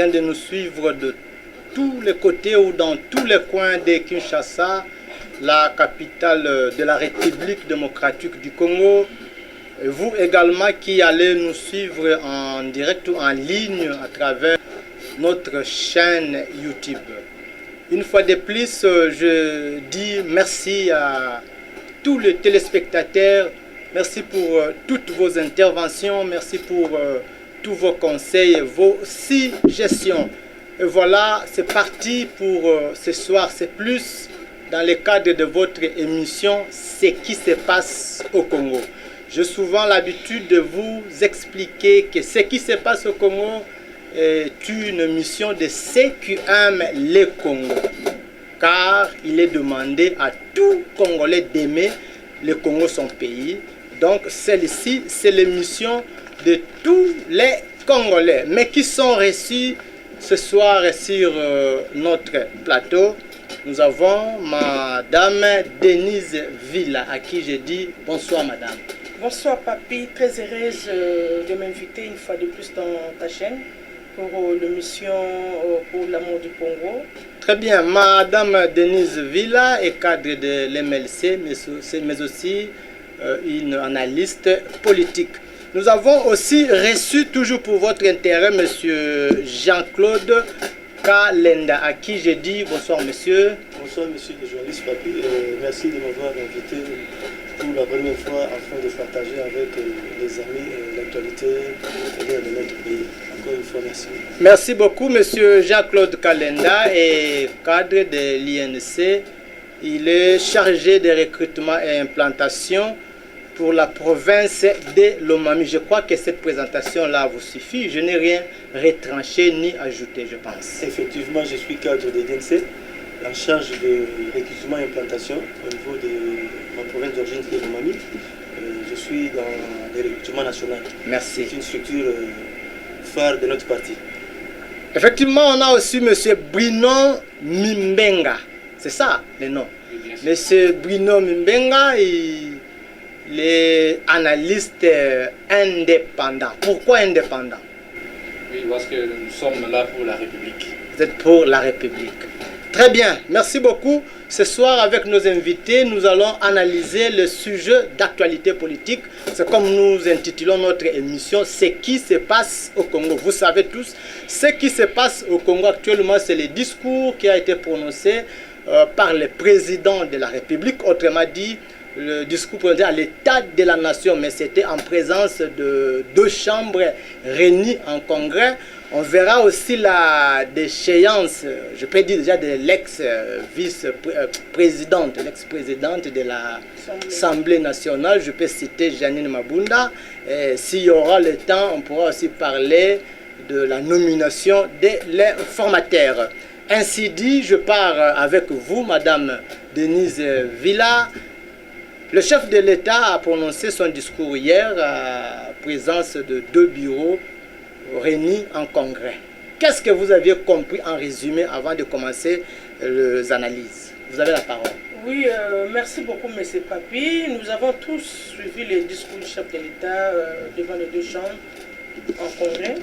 train de nous suivre de tous les côtés ou dans tous les coins de Kinshasa, la capitale de la République démocratique du Congo. Et vous également qui allez nous suivre en direct ou en ligne à travers notre chaîne YouTube. Une fois de plus, je dis merci à tous les téléspectateurs. Merci pour toutes vos interventions. Merci pour tous vos conseils, vos suggestions. Et voilà, c'est parti pour ce soir. C'est plus dans le cadre de votre émission « Ce qui se passe au Congo ». J'ai souvent l'habitude de vous expliquer que ce qui se passe au Congo est une mission de ceux qui aiment le Congo. Car il est demandé à tout Congolais d'aimer le Congo, son pays. Donc celle-ci, c'est l'émission de tous les Congolais, mais qui sont reçus ce soir sur notre plateau. Nous avons Madame Denise Villa, à qui je dis bonsoir Madame. Bonsoir Papi, très heureuse de m'inviter une fois de plus dans ta chaîne pour l'émission pour l'amour du Congo. Très bien, Madame Denise Villa est cadre de l'MLC, mais aussi une analyste politique. Nous avons aussi reçu, toujours pour votre intérêt, Monsieur Jean-Claude Kalenda, à qui je dis bonsoir monsieur. Bonsoir monsieur le journaliste Papi, merci de m'avoir invité pour la première fois afin de partager avec les amis l'actualité de notre pays. Encore une fois, merci. Merci beaucoup monsieur Jean-Claude Kalenda est cadre de l'INC. Il est chargé de recrutement et implantation pour la province de Lomami. Je crois que cette présentation-là vous suffit. Je n'ai rien retranché ni ajouté, je pense. Effectivement, je suis cadre de l'INC, en charge de recrutement et implantation au niveau de ma province d'origine qui est Lomami. Je suis dans le recrutement national. Merci. C'est une structure phare de notre parti. Effectivement, on a aussi M. Bruno Mimbenga. C'est ça le nom. Oui, M. Bruno Mimbenga, il est analyste indépendant. Pourquoi indépendant? Oui, parce que nous sommes là pour la République. Vous êtes pour la République. Très bien, merci beaucoup. Ce soir, avec nos invités, nous allons analyser le sujet d'actualité politique. C'est comme nous intitulons notre émission « Ce qui se passe au Congo ». Vous savez tous, ce qui se passe au Congo actuellement, c'est le discours qui a été prononcé par le président de la République, autrement dit, le discours prononcé à l'état de la nation, mais c'était en présence de deux chambres réunies en congrès. On verra aussi la déchéance, je peux dire déjà, de l'ex-vice-présidente, l'ex-présidente de l'Assemblée nationale. Je peux citer Janine Mabunda. S'il y aura le temps, on pourra aussi parler de la nomination de l'informateur. Ainsi dit, je pars avec vous, Madame Denise Villa. Le chef de l'État a prononcé son discours hier à présence de deux bureaux réunis en congrès. Qu'est-ce que vous aviez compris en résumé avant de commencer les analyses? Vous avez la parole. Oui, merci beaucoup, M. Papi. Nous avons tous suivi le discours du chef de l'État devant les deux chambres en congrès.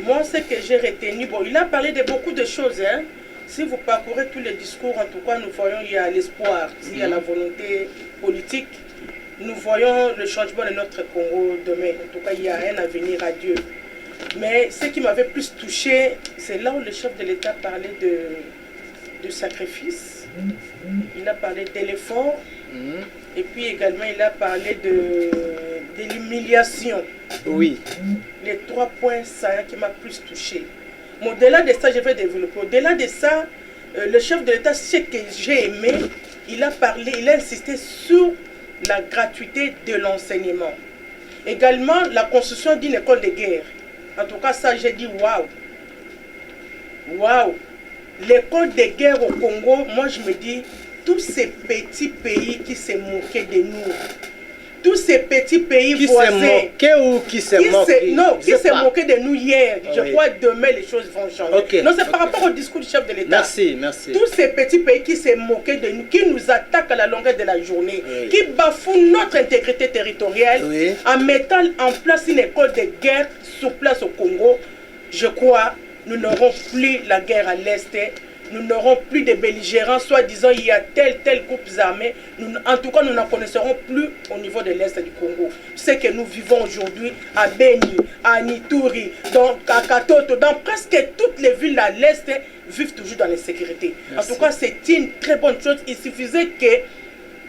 Moi, ce que j'ai retenu, bon, il a parlé de beaucoup de choses. Hein. Si vous parcourez tous les discours, en tout cas, nous voyons qu'il y a l'espoir, s'il y a la volonté politique. Nous voyons le changement de notre Congo demain. En tout cas, il y a un avenir à Dieu. Mais ce qui m'avait plus touché, c'est là où le chef de l'État parlait de sacrifice. Il a parlé d'éléphant. Et puis également, il a parlé de l'humiliation. Oui. Les 3 points, ça qui m'a plus touché. Mais au-delà de ça, je vais développer. Au-delà de ça, le chef de l'État, ce que j'ai aimé, il a insisté sur la gratuité de l'enseignement. Également, la construction d'une école de guerre. En tout cas, ça, j'ai dit waouh. Waouh. L'école de guerre au Congo, moi, je me dis, tous ces petits pays qui se moquaient de nous, tous ces petits pays qui voisins. Qui se moquaient ou qui se moquaient? Non, qui se moquaient de nous hier. Je crois que demain, les choses vont changer. Okay. Non, c'est par rapport au discours du chef de l'État. Merci, merci. Tous ces petits pays qui se moquaient de nous, qui nous attaquent à la longueur de la journée, qui bafouent notre intégrité territoriale, en mettant en place une école de guerre sur place au Congo. je crois, nous n'aurons plus la guerre à l'Est, nous n'aurons plus de belligérants, soi-disant il y a tel groupe armé. En tout cas, nous n'en connaisserons plus au niveau de l'Est du Congo. Ce que nous vivons aujourd'hui à Beni, à Nituri, à Katoto, dans presque toutes les villes à l'Est, vivent toujours dans l'insécurité. En tout cas, c'est une très bonne chose. Il suffisait que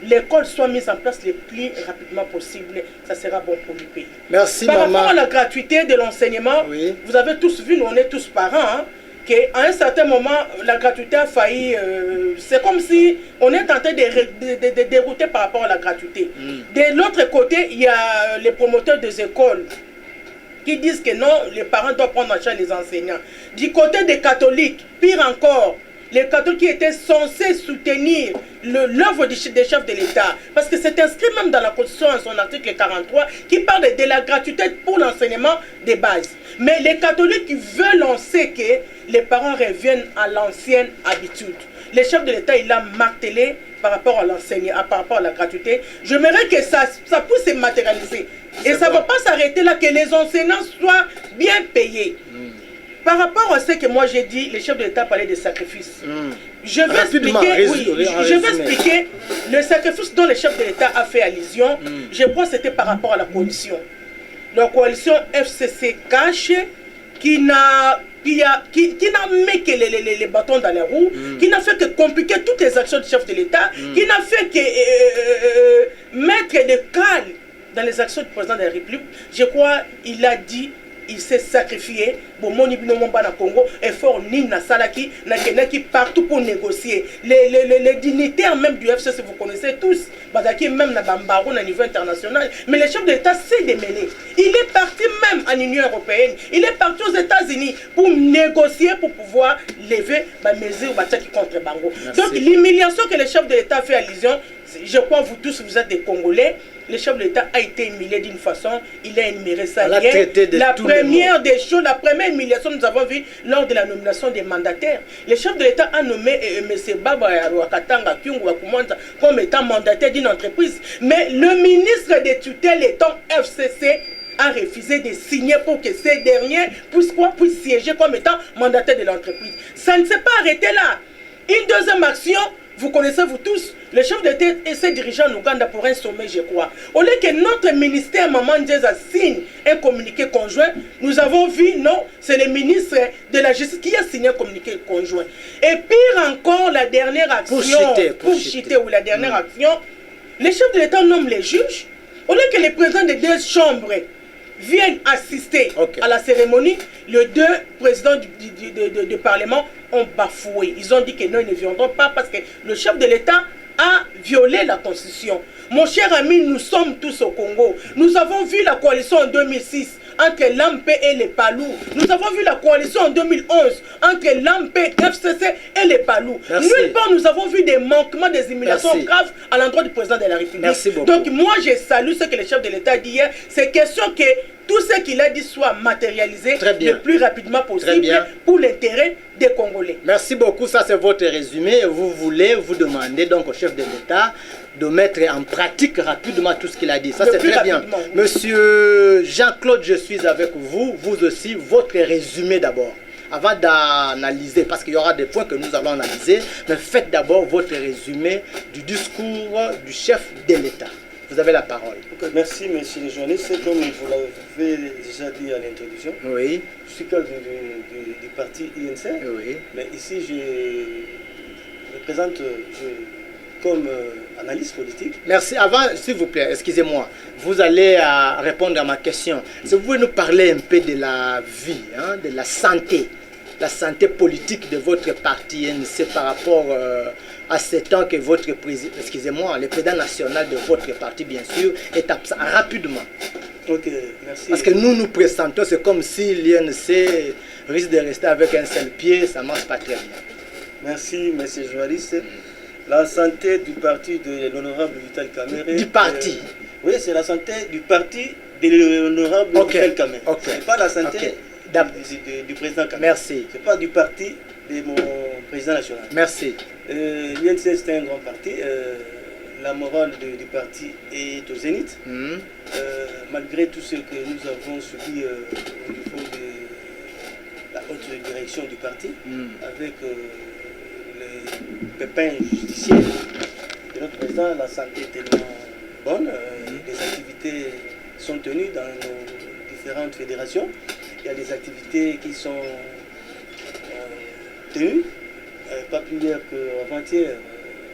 l'école soit mise en place le plus rapidement possible. Ça sera bon pour le pays. Merci, Par maman. rapport à la gratuité de l'enseignement, Oui. vous avez tous vu, nous on est tous parents, hein, qu'à un certain moment, la gratuité a failli... c'est comme si on est en train de dérouter par rapport à la gratuité. De l'autre côté, il y a les promoteurs des écoles qui disent que non, les parents doivent prendre en charge les enseignants. Du côté des catholiques, pire encore, les catholiques qui étaient censés soutenir l'œuvre des chefs de l'État, parce que c'est inscrit même dans la Constitution en son article 43 qui parle de la gratuité pour l'enseignement des bases. Mais les catholiques qui veulent lancer que les parents reviennent à l'ancienne habitude. Les chefs de l'État, il a martelé par rapport à l'enseignement, par rapport à la gratuité. J'aimerais que ça puisse se matérialiser. Et ça ne va pas s'arrêter là, que les enseignants soient bien payés. Par rapport à ce que moi j'ai dit, les chefs de l'État parlaient de sacrifices. Je vais expliquer le sacrifice dont le chef de l'État a fait allusion. Je crois que c'était par rapport à la coalition. La coalition FCC cache qui n'a mis que les bâtons dans les roues, qui n'a fait que compliquer toutes les actions du chef de l'État, qui n'a fait que mettre le calme dans les actions du président de la République. Je crois il a dit, il s'est sacrifié. Bon, mon Congo, effort Nina Salaki, qui partout pour négocier. Les dignitaires même du FCC, vous connaissez tous, Badaki même na Bambaro au niveau international. Mais le chef de l'État s'est démêlé. Il est parti même en Union européenne. Il est parti aux États-Unis pour négocier, pour pouvoir lever les mesures contre Bango. Donc l'humiliation que le chef de l'État fait allusion, je crois vous tous, vous êtes des Congolais. Le chef de l'État a été humilié d'une façon, il a énuméré ça hier. La première des choses, la première humiliation, nous avons vu lors de la nomination des mandataires. Le chef de l'État a nommé M. Baba Wakatanga Kyungu Wakumanta comme étant mandataire d'une entreprise. Mais le ministre des tutelles étant FCC a refusé de signer pour que ces derniers puissent siéger comme étant mandataire de l'entreprise. Ça ne s'est pas arrêté là. Une deuxième action, vous connaissez vous tous, le chef d'État s'est dirigé en Ouganda pour un sommet, je crois. Au lieu que notre ministère, Maman Ndjeza, signe un communiqué conjoint, nous avons vu, non, c'est le ministre de la Justice qui a signé un communiqué conjoint. Et pire encore, la dernière action, la dernière action, les chefs de l'État nomment les juges. Au lieu que les présidents des deux chambres viennent assister à la cérémonie, les deux présidents du Parlement ont bafoué. Ils ont dit que non, ils ne viendront pas parce que le chef de l'État a violé la Constitution. Mon cher ami, nous sommes tous au Congo. Nous avons vu la coalition en 2006 entre l'AMP et les Palous. Nous avons vu la coalition en 2011 entre l'AMP, FCC et les Palous. Nulle part nous avons vu des manquements, des humiliations graves à l'endroit du président de la République. Merci beaucoup. Donc moi je salue ce que le chef de l'État dit hier. C'est question que tout ce qu'il a dit soit matérialisé le plus rapidement possible pour l'intérêt des Congolais. Merci beaucoup, ça c'est votre résumé. Vous voulez vous demander donc au chef de l'État de mettre en pratique rapidement tout ce qu'il a dit. Ça c'est très bien. Monsieur Jean-Claude, je suis avec vous. Vous aussi, votre résumé d'abord. Avant d'analyser, parce qu'il y aura des points que nous allons analyser, mais faites d'abord votre résumé du discours du chef de l'État. Vous avez la parole. Merci, monsieur le journaliste. Comme vous l'avez déjà dit à l'introduction, je suis cadre du parti INC, mais ici je me présente comme analyste politique. Merci. Avant, s'il vous plaît, excusez-moi, vous allez répondre à ma question. Si vous pouvez nous parler un peu de la vie, de la santé politique de votre parti INC par rapport à ce temps que votre président, excusez-moi, le président national de votre parti, bien sûr, est absent rapidement. Ok, merci. Parce que nous pressentons, c'est comme si l'INC risque de rester avec un seul pied, ça ne marche pas très bien. Merci, monsieur le journaliste. La santé du parti de l'honorable Vital Kamerhe. Du parti oui, c'est la santé du parti de l'honorable Vital Kamerhe. Ce n'est pas la santé du président Kamerhe. Merci. Ce n'est pas du parti de mon président national. Merci. L'INC, c'est un grand parti. La morale du parti est au zénith. Malgré tout ce que nous avons subi au niveau direction du parti, avec les pépins judiciaires de notre président. La santé est tellement bonne, les activités sont tenues dans nos différentes fédérations. Il y a des activités qui sont tenues, pas plus hier qu'avant-hier,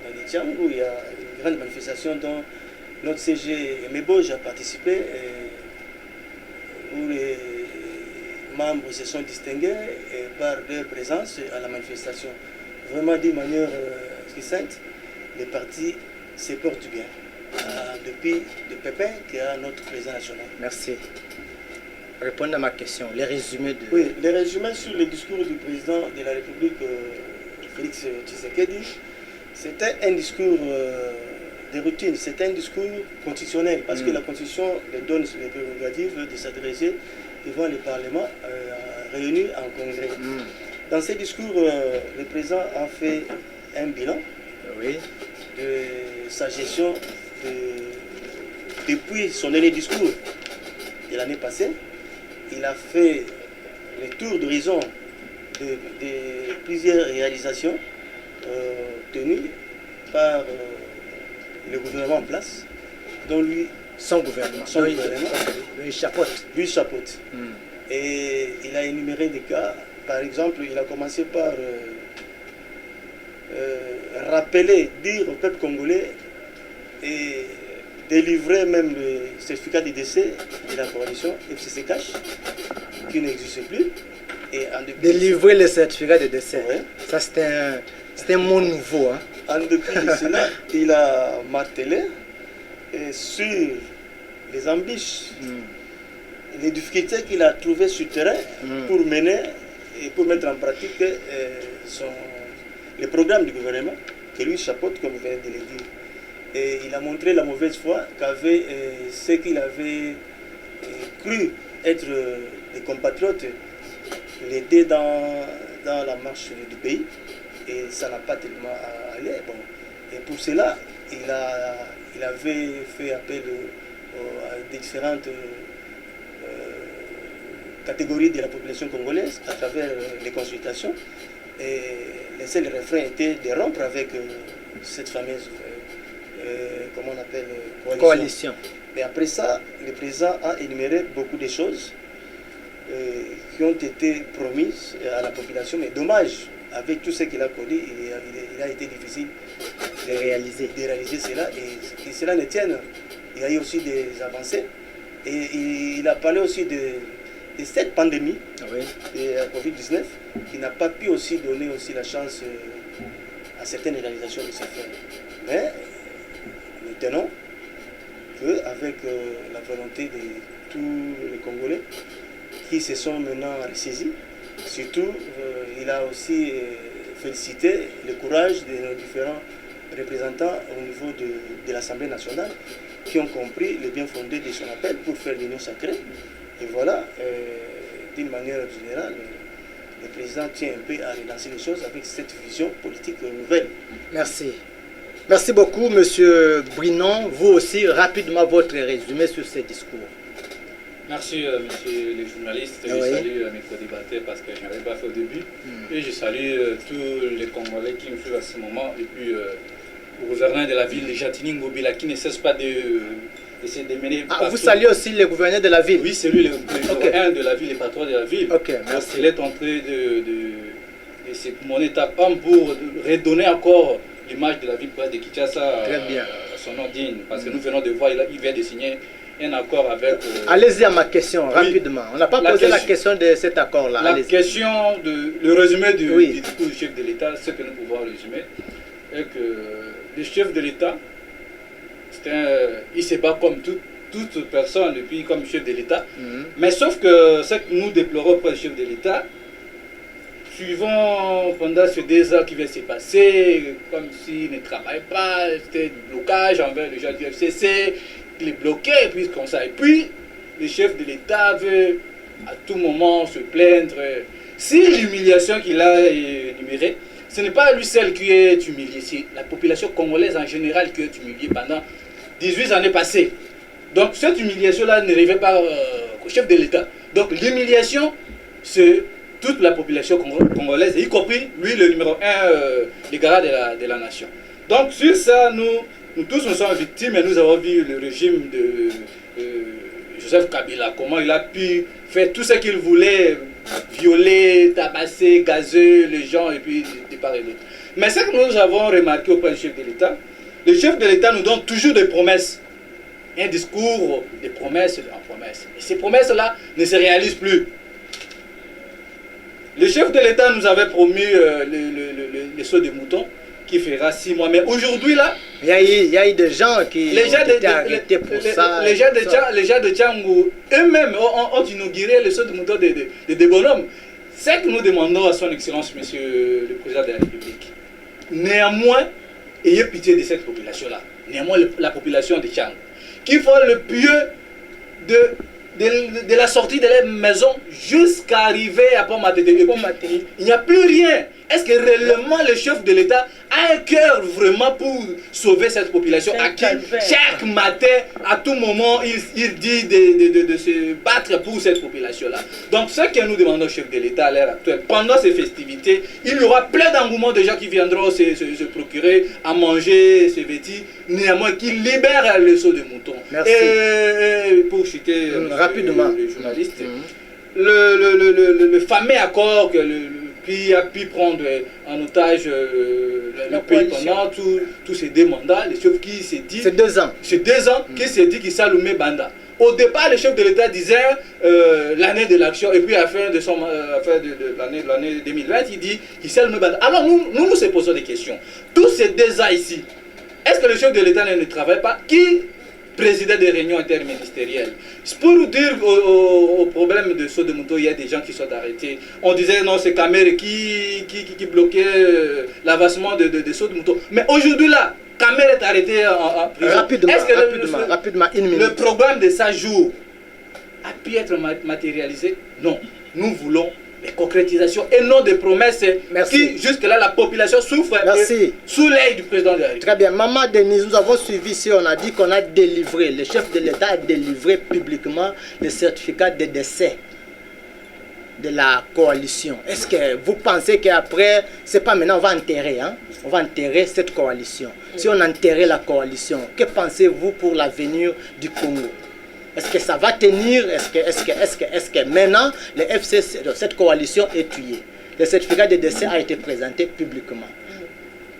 dans les Tchang, où il y a une grande manifestation dont notre CG Mébauge a participé, où les membres se sont distingués par leur présence à la manifestation. Vraiment d'une manière succincte, les partis se portent bien. Depuis le Pépin qui est notre président national. Merci. Répondez à ma question. Les résumés de... Oui, les résumés sur le discours du président de la République, Félix Tshisekedi, c'était un discours de routine, c'était un discours constitutionnel, parce que la Constitution lui donne les prérogatives de s'adresser devant le Parlement réuni en congrès. Dans ce discours, le président a fait un bilan de sa gestion depuis son dernier discours de l'année passée. Il a fait le tour d'horizon de plusieurs réalisations tenues par le gouvernement en place, dont lui, son gouvernement, lui chapeaute. Et il a énuméré des cas. Par exemple, il a commencé par rappeler, dire au peuple congolais et délivrer même le certificat de décès de la coalition FCC-Cash, qui n'existe plus. Et délivrer le certificat de décès, ça c'est un mot nouveau. Hein. En dépit de cela, il a martelé sur les embûches, les difficultés qu'il a trouvées sur le terrain pour mener et pour mettre en pratique le programme du gouvernement, que lui chapeaute, comme vous venez de le dire. Et il a montré la mauvaise foi qu'avaient ceux qu'il avait cru être des compatriotes, l'aider dans la marche du pays. Et ça n'a pas tellement allé. Bon. Et pour cela, il avait fait appel à des différentes catégories de la population congolaise à travers les consultations. Et le seul refrain était de rompre avec cette fameuse comment on appelle coalition. Mais après ça, le président a énuméré beaucoup de choses qui ont été promises à la population. Mais dommage, avec tout ce qu'il a connu, il a été difficile de réaliser cela. Et cela ne tienne. Il y a eu aussi des avancées. Et il a parlé aussi de cette pandémie de la Covid-19 qui n'a pas pu aussi donner aussi la chance à certaines réalisations de ces faits. Mais nous tenons qu'avec la volonté de tous les Congolais qui se sont maintenant ressaisis, surtout il a aussi félicité le courage de nos différents représentants au niveau de l'Assemblée nationale qui ont compris le bien fondé de son appel pour faire l'union sacrée. Et voilà, d'une manière générale, le président tient un peu à relancer les choses avec cette vision politique nouvelle. Merci. Merci beaucoup, Monsieur Brinon. Vous aussi, rapidement, votre résumé sur ces discours. Merci, monsieur les journalistes. Je salue mes co-débatteurs parce que je n'avais pas fait au début. Et je salue tous les Congolais qui me suivent à ce moment. Et puis, le gouverneur de la ville de Jatining-Ngobila qui ne cesse pas d'essayer de mener... vous saluez aussi le gouverneur de la ville? Oui, c'est lui le gouverneur de la ville, le patron de la ville. Merci. Il est en train de se monter à pomme pour redonner encore l'image de la ville de Kinshasa à son nom digne. Parce que nous venons de voir, il vient de signer un accord avec... Allez-y à ma question, rapidement. On n'a pas posé la question de cet accord-là. La question, le résumé du discours du chef de l'État, ce que nous pouvons résumer, est que le chef de l'État, il se bat comme toute personne, depuis comme chef de l'État. Mais sauf que ce que nous déplorons pour le chef de l'État, suivant pendant ces 2 ans qui vient se passer, comme s'il ne travaille pas, c'était du blocage envers les gens du FCC, il est bloqué puisqu'on sait. Et puis, le chef de l'État veut à tout moment se plaindre. Si l'humiliation qu'il a énumérée, ce n'est pas lui seul qui est humilié, c'est la population congolaise en général qui est humiliée pendant 18 années passées. Donc cette humiliation-là ne revient pas au chef de l'État. Donc l'humiliation, c'est toute la population congolaise, y compris lui, le numéro 1 des garants de la nation. Donc sur ça, nous tous nous sommes victimes et nous avons vu le régime de Joseph Kabila, comment il a pu faire tout ce qu'il voulait, violer, tabasser, gazer les gens et puis de part et d'autre. Mais ce que nous avons remarqué auprès du chef de l'État, le chef de l'État nous donne toujours des promesses. Un discours de promesses en promesses. Et ces promesses-là ne se réalisent plus. Le chef de l'État nous avait promis le saut de mouton qui fera 6 mois. Mais aujourd'hui, là... Il y a eu des gens qui ont été arrêtés pour ça. Les gens de Tchangou, eux-mêmes, ont inauguré le saut de mouton des bonhommes. C'est que nous demandons à son Excellence, Monsieur le Président de la République. Néanmoins, ayez pitié de cette population-là. Néanmoins, la population de Tchangou, qui font le pieux de la sortie de leur maison jusqu'à arriver à Pont-Matété. Il n'y a plus rien. Est-ce que réellement le chef de l'État a un cœur vraiment pour sauver cette population à qui chaque matin, à tout moment, il dit de se battre pour cette population-là? Donc ce que nous demandons au chef de l'État à l'heure actuelle, pendant ces festivités, il y aura plein d'engouement de gens qui viendront se procurer à manger, se vêtir, néanmoins qu'il libère le saut de mouton. Merci. Et pour citer rapidement le journaliste, le fameux accord que qui a pu prendre en otage le pays pendant tous ces 2 mandats, le chef qui s'est dit... C'est 2 ans. C'est 2 ans qui s'est dit qu'il s'allumait Banda. Au départ, le chef de l'État disait l'année de l'action, et puis à la fin de l'année 2020, il dit qu'il s'allumait Banda. Alors nous se posons des questions. Tous ces 2 ans ici, est-ce que le chef de l'État ne travaille pas? Qui présidait des réunions interministérielles? Pour dire au problème de saut de moto, il y a des gens qui sont arrêtés. On disait non, c'est Kamere qui bloquait l'avancement de saut de moto. Mais aujourd'hui là, Kamere est arrêté en prison. Rapidement, 1 minute. Le programme de 100 jours a pu être matérialisé? Non. Nous voulons des concrétisations et non des promesses. Merci. Qui jusque-là la population souffre sous l'œil du président de la République. Très bien. Maman Denise, nous avons suivi ici, on a dit qu'on a délivré, le chef de l'État a délivré publiquement le certificat de décès de la coalition. Est-ce que vous pensez qu'après, c'est pas maintenant, on va enterrer, hein? On va enterrer cette coalition. Si on enterrait la coalition, que pensez-vous pour l'avenir du Congo? Est-ce que ça va tenir? Est-ce que maintenant, le FCC, cette coalition est tuée? Le certificat de décès a été présenté publiquement.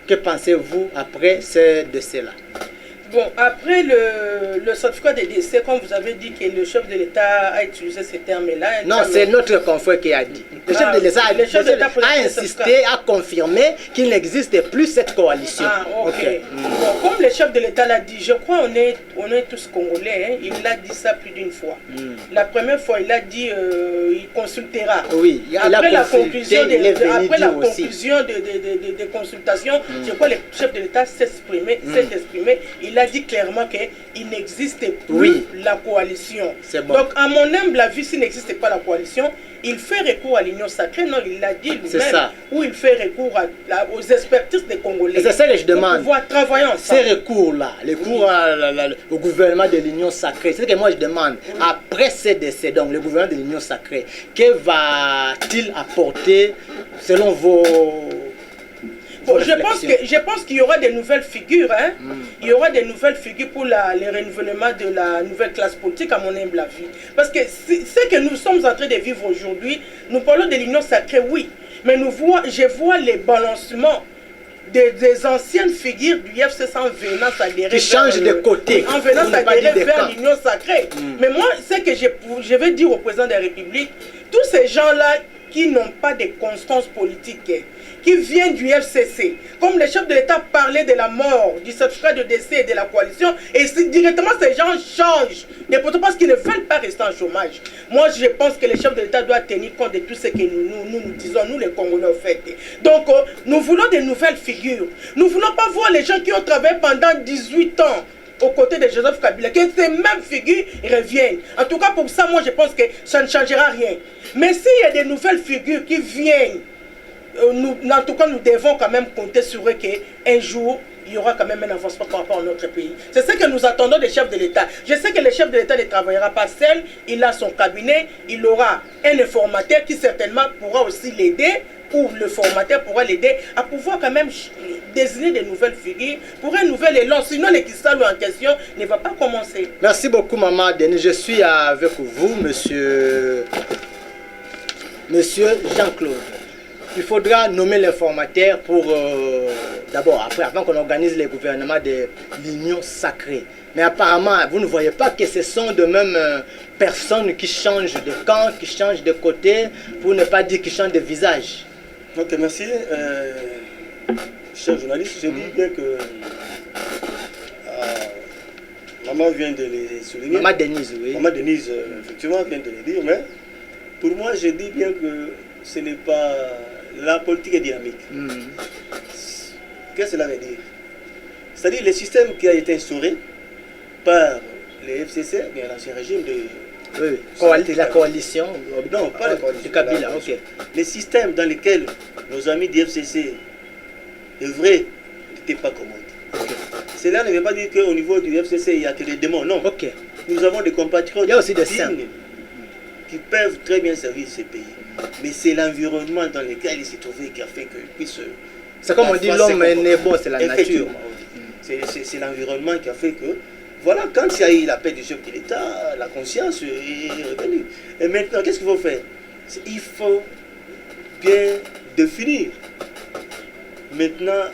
Que pensez-vous après ce décès-là? Bon, après le certificat de décès, comme vous avez dit que le chef de l'État a utilisé ces termes-là. Non, c'est notre confrère qui a dit. Le chef de l'État a insisté, a confirmé qu'il n'existe plus cette coalition. Ah, ok. Bon, comme le chef de l'État l'a dit, je crois on est tous Congolais, hein, il l'a dit ça plus d'une fois. La première fois, il a dit il consultera. Oui, après la conclusion des consultations, je crois que le chef de l'État s'est exprimé, il a dit clairement qu'il n'existait plus la coalition. Bon. Donc, à mon humble avis, s'il n'existait pas la coalition, il fait recours à l'Union sacrée. Non, il l'a dit lui-même. Ou il fait recours aux expertises des Congolais. C'est ça que je demande. Pour pouvoir travailler ensemble. Ces recours-là, les recours au gouvernement de l'Union sacrée, c'est ce que moi je demande. Après ces décès, donc le gouvernement de l'Union sacrée, que va-t-il apporter selon vos... Bon, je pense qu'il y aura des nouvelles figures. Hein? Il y aura des nouvelles figures pour le renouvellement de la nouvelle classe politique, à mon humble avis. Parce que ce que nous sommes en train de vivre aujourd'hui, nous parlons de l'Union sacrée, oui. Mais je vois les balancements des anciennes figures du FCC en venant s'adhérer. Qui changent de côté. En venant s'adhérer vers l'Union sacrée. Mais moi, ce que je vais dire au président de la République, tous ces gens-là qui n'ont pas de constance politique, qui viennent du FCC, comme le chef de l'État parlait de la mort, du certificat de décès de la coalition, et directement ces gens changent des poteaux parce qu'ils ne veulent pas rester en chômage. Moi, je pense que le chef de l'État doit tenir compte de tout ce que nous disons, nous les Congolais, en fait. Donc, nous voulons des nouvelles figures. Nous ne voulons pas voir les gens qui ont travaillé pendant 18 ans aux côtés de Joseph Kabila, que ces mêmes figures reviennent. En tout cas, pour ça, moi, je pense que ça ne changera rien. Mais s'il y a des nouvelles figures qui viennent, en tout cas, nous devons quand même compter sur eux qu'un jour, il y aura quand même un avancement par rapport à notre pays. C'est ce que nous attendons des chefs de l'État. Je sais que le chef de l'État ne travaillera pas seul, il a son cabinet, il aura un informateur qui certainement pourra aussi l'aider, ou le formateur pourra l'aider à pouvoir quand même désigner de nouvelles figures pour un nouvel élan. Sinon, le Kisalo en question ne va pas commencer. Merci beaucoup, Maman Denis. Je suis avec vous, monsieur Jean-Claude. Il faudra nommer l'informateur pour, d'abord, avant qu'on organise les gouvernements de l'Union sacrée. Mais apparemment, vous ne voyez pas que ce sont de même personnes qui changent de camp, qui changent de côté, pour ne pas dire qui changent de visage. Ok, merci. Cher journaliste, je dis bien que maman vient de les souligner. Maman Denise, oui. Maman Denise, effectivement, vient de le dire, mais pour moi, je dis bien que ce n'est pas... La politique est dynamique. Qu'est-ce que cela veut dire? C'est-à-dire le système qui a été instauré par les FCC, bien l'ancien régime de... Oui, la coalition. Non, pas la coalition. De Kabila, ok. Les systèmes dans lesquels nos amis du FCC œuvraient n'étaient pas commodes. Cela ne veut pas dire qu'au niveau du FCC, il y a que des démons. Non. Ok. Nous avons des compatriotes il y a aussi des saints qui peuvent très bien servir ce pays. Mais c'est l'environnement dans lequel ils se trouvaient qui a fait qu'ils puissent... C'est comme on dit, l'homme est né bon, c'est la nature. C'est l'environnement qui a fait que... Voilà, quand il y a eu l'appel du chef de l'État, la conscience est revenue. Et maintenant, qu'est-ce qu'il faut faire? Il faut bien définir maintenant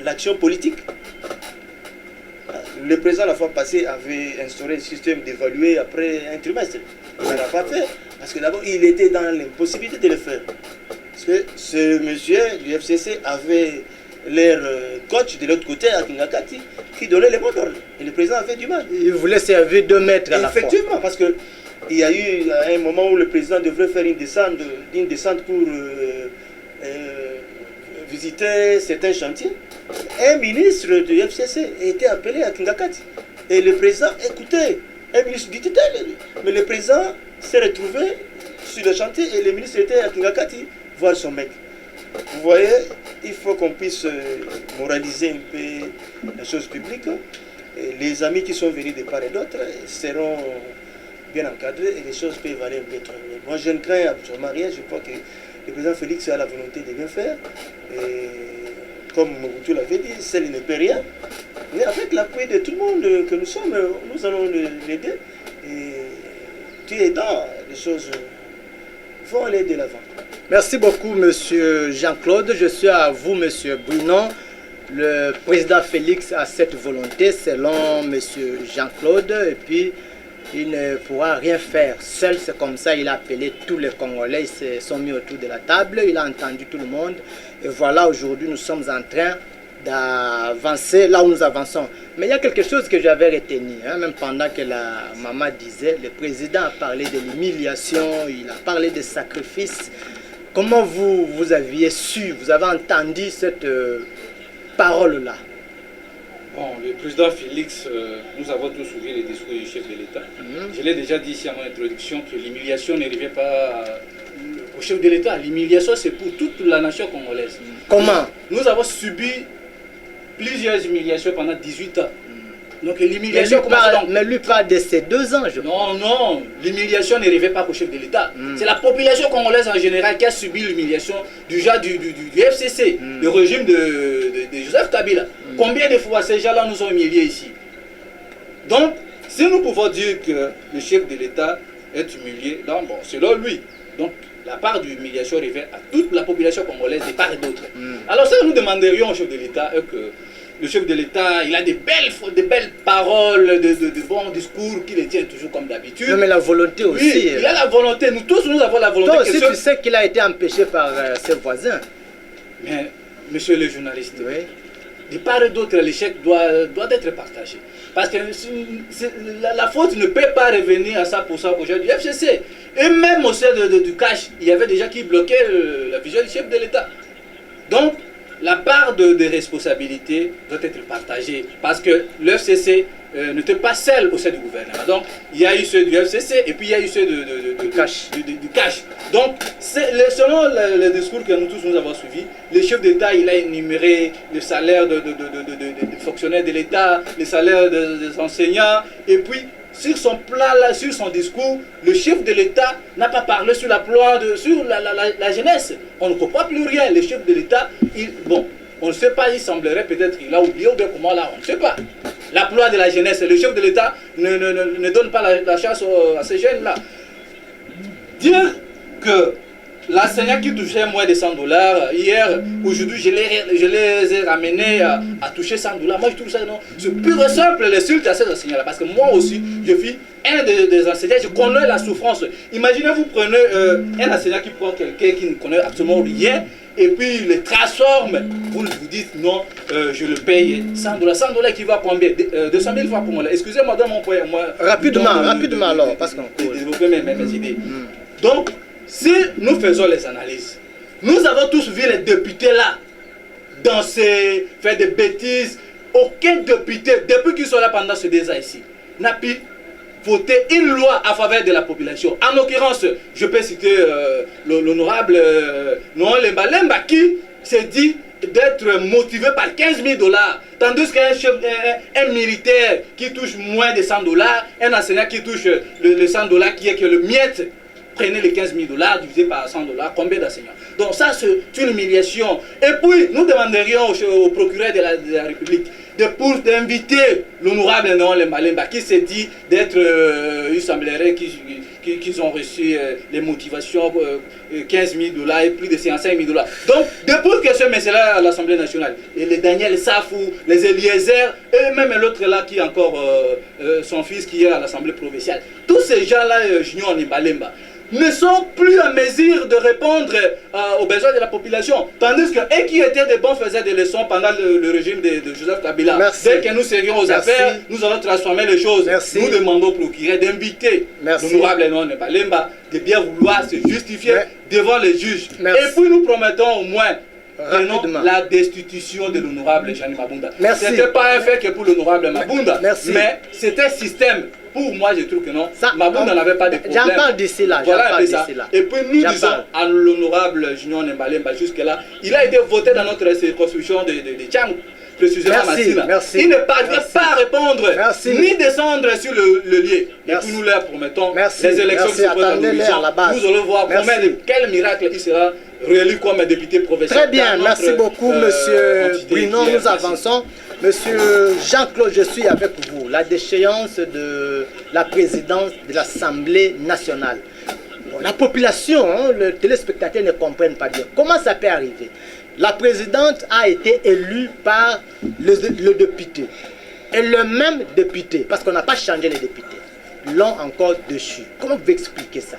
l'action politique. Le président, la fois passée, avait instauré le système d'évaluer après un trimestre. Il ne l'a pas fait, parce que d'abord, il était dans l'impossibilité de le faire. Parce que ce monsieur du FCC avait leur coach de l'autre côté, à Kingakati, qui donnait les mots d'ordre. Et le président avait du mal. Il voulait servir 2 mètres à la fois. Effectivement, parce qu'il y a eu un moment où le président devrait faire une descente pour visiter certains chantiers. Un ministre du FCC était appelé à Kingakati. Et le président écoutait. Un ministre du tutelle. Mais le président s'est retrouvé sur le chantier et le ministre était à Kingakati voir son mec. Vous voyez, il faut qu'on puisse moraliser un peu la chose publique. Et les amis qui sont venus de part et d'autre seront bien encadrés et les choses peuvent aller un peu trop loin. Moi, je ne crains absolument rien. Je crois que le président Félix a la volonté de bien faire. Et comme Mobutu l'avait dit, seul ne peut rien. Mais avec l'appui de tout le monde que nous sommes, nous allons l'aider. Et tu es dans les choses vont aller de l'avant. Merci beaucoup, monsieur Jean-Claude. Je suis à vous, monsieur Brinon. Le président Félix a cette volonté, selon monsieur Jean-Claude, et puis il ne pourra rien faire seul. C'est comme ça, il a appelé tous les Congolais, ils se sont mis autour de la table, il a entendu tout le monde. Et voilà, aujourd'hui, nous sommes en train d'avancer là où nous avançons. Mais il y a quelque chose que j'avais retenu, même pendant que la maman disait, le président a parlé de l'humiliation, il a parlé de sacrifices. Comment vous aviez su, vous avez entendu cette parole-là? Bon, le président Félix, nous avons tous suivi les discours du chef de l'État. Je l'ai déjà dit ici à mon introduction que l'humiliation ne revient pas au chef de l'État. L'humiliation, c'est pour toute la nation congolaise. Comment? Nous avons subi plusieurs humiliations pendant 18 ans. Donc l'humiliation mais lui parle de ces 2 ans, je crois. Non, l'humiliation ne revient pas au chef de l'État. C'est la population congolaise en général qui a subi l'humiliation du FCC, le régime de Joseph Kabila. Combien de fois ces gens-là nous ont humiliés ici? Donc, si nous pouvons dire que le chef de l'État est humilié, donc, bon, selon lui, donc la part d'humiliation revient à toute la population congolaise de part et d'autre. Alors ça, nous demanderions au chef de l'État que le chef de l'État, il a de belles paroles, de bons discours qu'il tient toujours comme d'habitude. Non, mais la volonté aussi. Oui, il a la volonté. Nous tous, nous avons la volonté. Toi aussi, tu sais qu'il a été empêché par ses voisins. Mais, monsieur le journaliste, oui, de part et d'autre, l'échec doit être partagé. Parce que la faute ne peut pas revenir à 100% au chef du FCC. Et même au sein du cash, il y avait déjà qui bloquait la vision du chef de l'État. Donc, la part de responsabilité doit être partagée parce que le FCC n'était pas seul au sein du gouvernement. Donc, il y a eu ceux du FCC et puis il y a eu ceux du cash. Donc, selon le discours que nous tous nous avons suivi, le chef d'État, il a énuméré le salaire de fonctionnaires de l'État, les salaires des enseignants, et puis sur son plan là, sur son discours, le chef de l'État n'a pas parlé sur sur la jeunesse. On ne comprend plus rien. Le chef de l'État, bon, on ne sait pas, il semblerait peut-être qu'il a oublié ou bien comment là, on ne sait pas. L'emploi de la jeunesse, le chef de l'État ne donne pas la chasse à ces jeunes-là. Dire que l'enseignant qui touchait moins de 100 $, hier, aujourd'hui, je les ai ramenés à toucher 100 $. Moi, je trouve ça, non, c'est pur et simple l'insulte à ces enseignants-là. Parce que moi aussi, je suis un des enseignants, je connais la souffrance. Imaginez, vous prenez un enseignant qui prend quelqu'un qui ne connaît absolument rien, et puis il le transforme. Vous dites, non, je le paye 100 $. 100 $ qui va combien 200 000 francs pour moi. Excusez-moi, dans mon point. Rapidement alors, parce qu'on peut développer mes idées. Donc, si nous faisons les analyses, nous avons tous vu les députés là danser, faire des bêtises. Aucun député, depuis qu'ils sont là pendant ce 2 ans ici, n'a pu voter une loi à faveur de la population. En l'occurrence, je peux citer l'honorable Noël Lemba Lemba qui s'est dit d'être motivé par 15 000 $, tandis qu'un militaire qui touche moins de 100 $, un enseignant qui touche le 100 $ qui est que le miette, prenez les 15 000 $ divisé par 100 $, combien d'enseignants? Donc ça, c'est une humiliation. Et puis, nous demanderions au procureur de la République d'inviter l'honorable Noël Lemba Lemba qui s'est dit d'être, il semblerait qu'ils ont reçu les motivations 15 000 $ et plus de 55 000 $. Donc, depuis que ce monsieur-là à l'Assemblée nationale, et les Daniel Safou, les Eliezer, et même l'autre là qui est encore son fils qui est à l'Assemblée provinciale, tous ces gens-là, Junior Lemba Lemba, ne sont plus en mesure de répondre aux besoins de la population. Tandis qu'eux qui étaient des bons faiseurs de leçons pendant le régime de Joseph Kabila, dès que nous serions aux affaires, nous allons transformer les choses. Nous demandons au procureur d'inviter l'honorable Noël Lemba Lemba de bien vouloir se justifier devant les juges. Et puis nous promettons au moins la destitution de l'honorable Jeanne Mabunda. Ce n'était pas un fait que pour l'honorable Mabunda, mais c'était un système. Pour moi, je trouve que non. Mabunda n'avait pas de problème. J'en parle d'ici là. Et puis nous disons à l'honorable Junior Lemba Lemba jusque-là, il a été voté dans notre circonscription de Tchang, précisément Massina. Il ne parvient pas à répondre, ni descendre sur le lieu. Et puis nous leur promettons les élections qui se posent à l'horizon. Nous allons voir quel miracle il sera réélu comme député provincial. Très bien, merci beaucoup, monsieur Bruno. Nous avançons. Monsieur Jean-Claude, je suis avec vous. La déchéance de la présidence de l'Assemblée nationale. Bon, la population, le téléspectateur ne comprennent pas bien. Comment ça peut arriver? La présidente a été élue par le député. Et le même député, parce qu'on n'a pas changé les députés, l'ont encore déchu. Comment vous expliquez ça?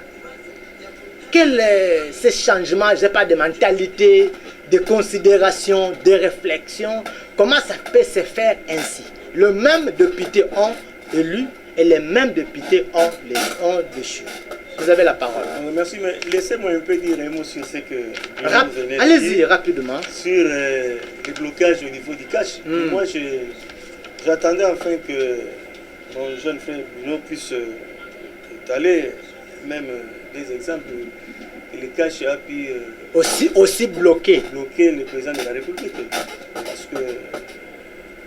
Quels sont ces changements, je ne sais pas, de mentalité, de considération, de réflexion? Comment ça peut se faire ainsi? Le même député ont élu et les mêmes députés ont déchu. Vous avez la parole. Merci, mais laissez-moi un peu dire un mot sur ce que allez-y, rapidement. Sur le blocage au niveau du cash. Moi, j'attendais enfin que mon jeune frère Bruno puisse étaler même des exemples que le cash a pu aussi bloquer le président de la République. Parce que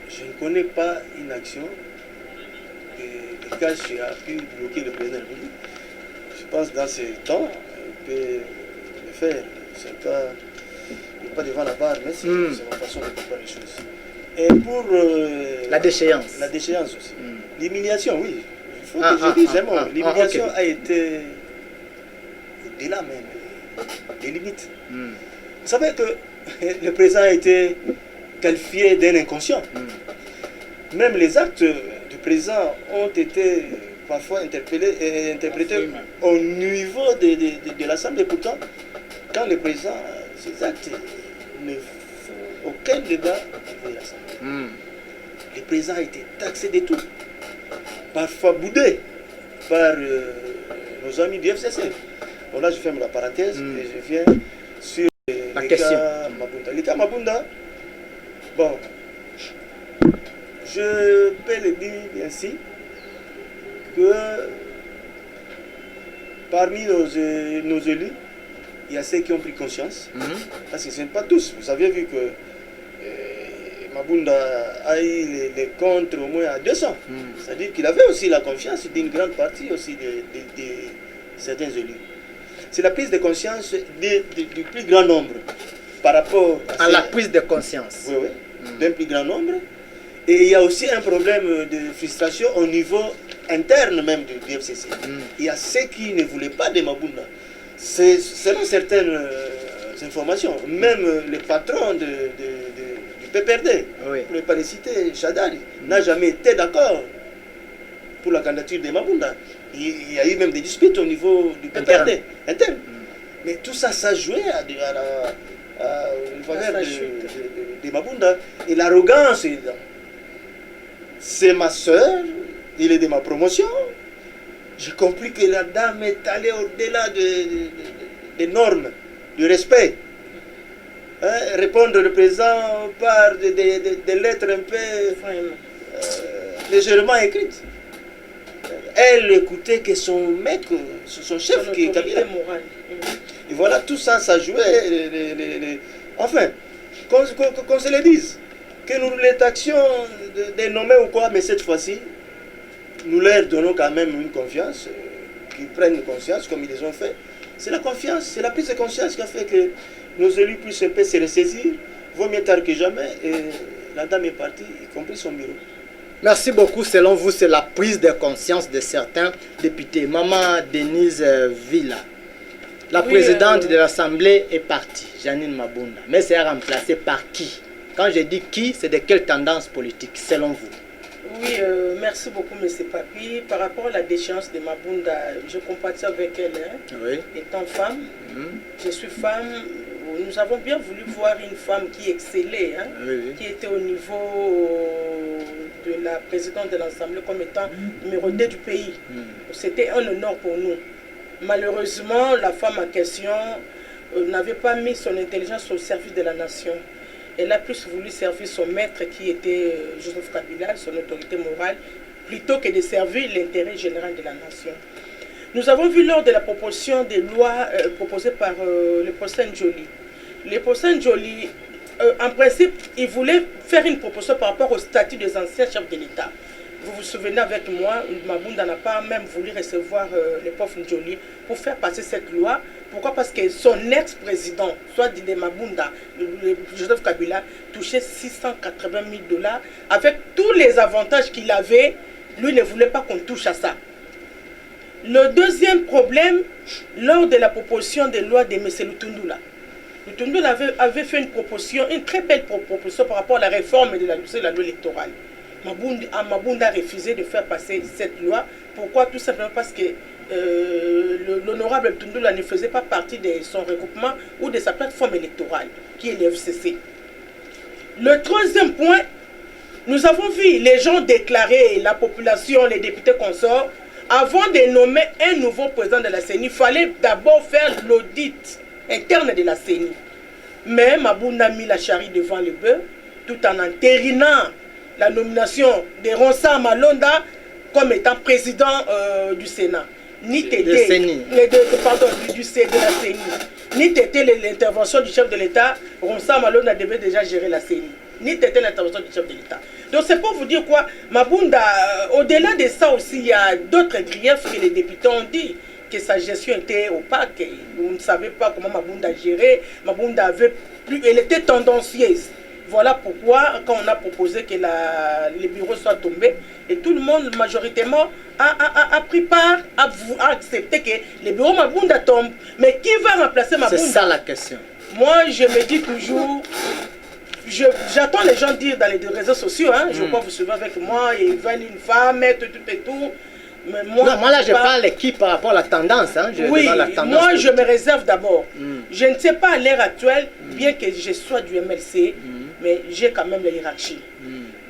je ne connais pas une action que le cash a pu bloquer le président de la République. Je pense que dans ces temps, on peut le faire. C'est pas, il n'est pas devant la barre, mais c'est ma façon de comprendre les choses. Et pour la déchéance. La déchéance aussi. L'humiliation, oui. Il faut que je dise un mot. L'humiliation a été au-delà même des limites. Vous savez que le président a été qualifié d'un inconscient. Même les actes du président ont été parfois interprétés au niveau de l'Assemblée. Pourtant, quand le président, ces actes ne font aucun débat au niveau de l'Assemblée. Le président a été taxé de tout, parfois boudé par nos amis du FCC. Bon, là, je ferme la parenthèse et je viens sur la question. Mabunda. Le cas Mabunda, bon, je peux le dire ainsi que parmi nos élus, il y a ceux qui ont pris conscience, parce que ce n'est pas tous. Vous avez vu que Mabunda a eu les comptes au moins à 200. C'est-à-dire qu'il avait aussi la confiance d'une grande partie aussi de certains élus. C'est la prise de conscience du plus grand nombre par rapport à la prise de conscience. Oui, d'un plus grand nombre. Et il y a aussi un problème de frustration au niveau interne même du FCC. Il y a ceux qui ne voulaient pas de Mabunda. Selon certaines informations, même le patron du PPRD, pour ne pas les citer, Chadali, n'a jamais été d'accord pour la candidature de Mabunda. Il y a eu même des disputes au niveau du PPRD interne. Mais tout ça, ça jouait à faveur de Mabunda. Et l'arrogance, c'est ma soeur, il est de ma promotion. J'ai compris que la dame est allée au-delà des normes, du respect. Répondre au président par des lettres un peu légèrement écrites. Elle écoutait que son mec, son chef qui est Kabila. Et voilà, tout ça, ça jouait. Enfin, qu'on se le dise. Que nous les taxions de nommer ou quoi, mais cette fois-ci, nous leur donnons quand même une confiance, qu'ils prennent conscience comme ils les ont fait. C'est la confiance, c'est la prise de conscience qui a fait que nos élus puissent un peu se ressaisir. Vaut mieux tard que jamais. Et la dame est partie, y compris son bureau. Merci beaucoup. Selon vous, c'est la prise de conscience de certains députés. Maman Denise Villa, la présidente de l'Assemblée est partie, Janine Mabunda. Mais c'est remplacé par qui? Quand je dis qui, c'est de quelle tendance politique, selon vous? Oui, merci beaucoup, M. Papi. Par rapport à la déchéance de Mabunda, je compatis avec elle. Étant femme, je suis femme. Nous avons bien voulu voir une femme qui excellait, qui était au niveau de la présidente de l'Assemblée comme étant numéro 2 du pays. C'était un honneur pour nous. Malheureusement, la femme en question n'avait pas mis son intelligence au service de la nation. Elle a plus voulu servir son maître qui était Joseph Kabila, son autorité morale, plutôt que de servir l'intérêt général de la nation. Nous avons vu lors de la proposition des lois proposées par le professeur Njoli. Le professeur Njoli, en principe, il voulait faire une proposition par rapport au statut des anciens chefs de l'État. Vous vous souvenez avec moi, Mabunda n'a pas même voulu recevoir le prof Njoli pour faire passer cette loi. Pourquoi? Parce que son ex-président, soit Dide Mabunda, Joseph Kabila, touchait 680 000 $. Avec tous les avantages qu'il avait, lui ne voulait pas qu'on touche à ça. Le deuxième problème, lors de la proposition de loi de M. Lutundula, Lutundula avait fait une proposition, une très belle proposition par rapport à la réforme de la loi électorale. Mabunda a refusé de faire passer cette loi. Pourquoi? Tout simplement parce que l'honorable Lutundula ne faisait pas partie de son regroupement ou de sa plateforme électorale, qui est le FCC. Le troisième point, nous avons vu les gens déclarer, la population, les députés consorts, avant de nommer un nouveau président de la CENI, il fallait d'abord faire l'audit interne de la CENI. Mais Mabunda a mis la charrue devant le bœuf, tout en entérinant la nomination de Ronsa Malonda comme étant président du Sénat. Ni de la CENI. Ni t'étais l'intervention du chef de l'État, Ronsa Malonda devait déjà gérer la CENI. Ni t'étais l'intervention du chef de l'État. Donc c'est pour vous dire quoi, Mabunda, au-delà de ça aussi, il y a d'autres griefs que les députés ont dit, que sa gestion était opaque. Vous ne savez pas comment Mabunda gérait. Mabunda elle était tendancieuse. Voilà pourquoi, quand on a proposé que les bureaux soient tombés, et tout le monde, majoritairement, a pris part, a accepté que les bureaux Mabunda tombent. Mais qui va remplacer Mabunda? C'est ça la question. Moi, je me dis toujours, j'attends les gens dire dans les réseaux sociaux, je crois que vous suivez avec moi, ils veulent une femme, tout et tout. Mais moi là je parle qui par rapport à la tendance. Oui, moi je me réserve d'abord. Je ne sais pas à l'heure actuelle, bien que je sois du MLC, mais j'ai quand même la hiérarchie.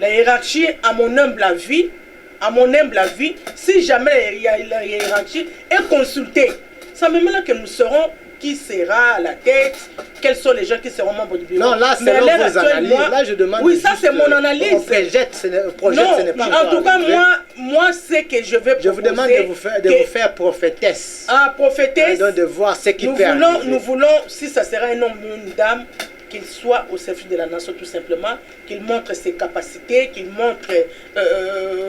La hiérarchie, à mon humble avis, si jamais il y a la hiérarchie, est consultée. Ça me met là que nous saurons qui sera à la tête, quels sont les gens qui seront membres du bureau. Non, là, c'est vos analyses. Là, je demande. Oui, ça, c'est mon analyse. On projette, ce n'est pas en tout cas, moi, c'est que je vais proposer. Je vous demande de vous faire prophétesse. Ah, prophétesse. Donc, de voir ce qui peut arriver. Nous voulons, si ça sera un homme ou une dame, qu'il soit au service de la nation tout simplement, qu'il montre ses capacités, qu'il montre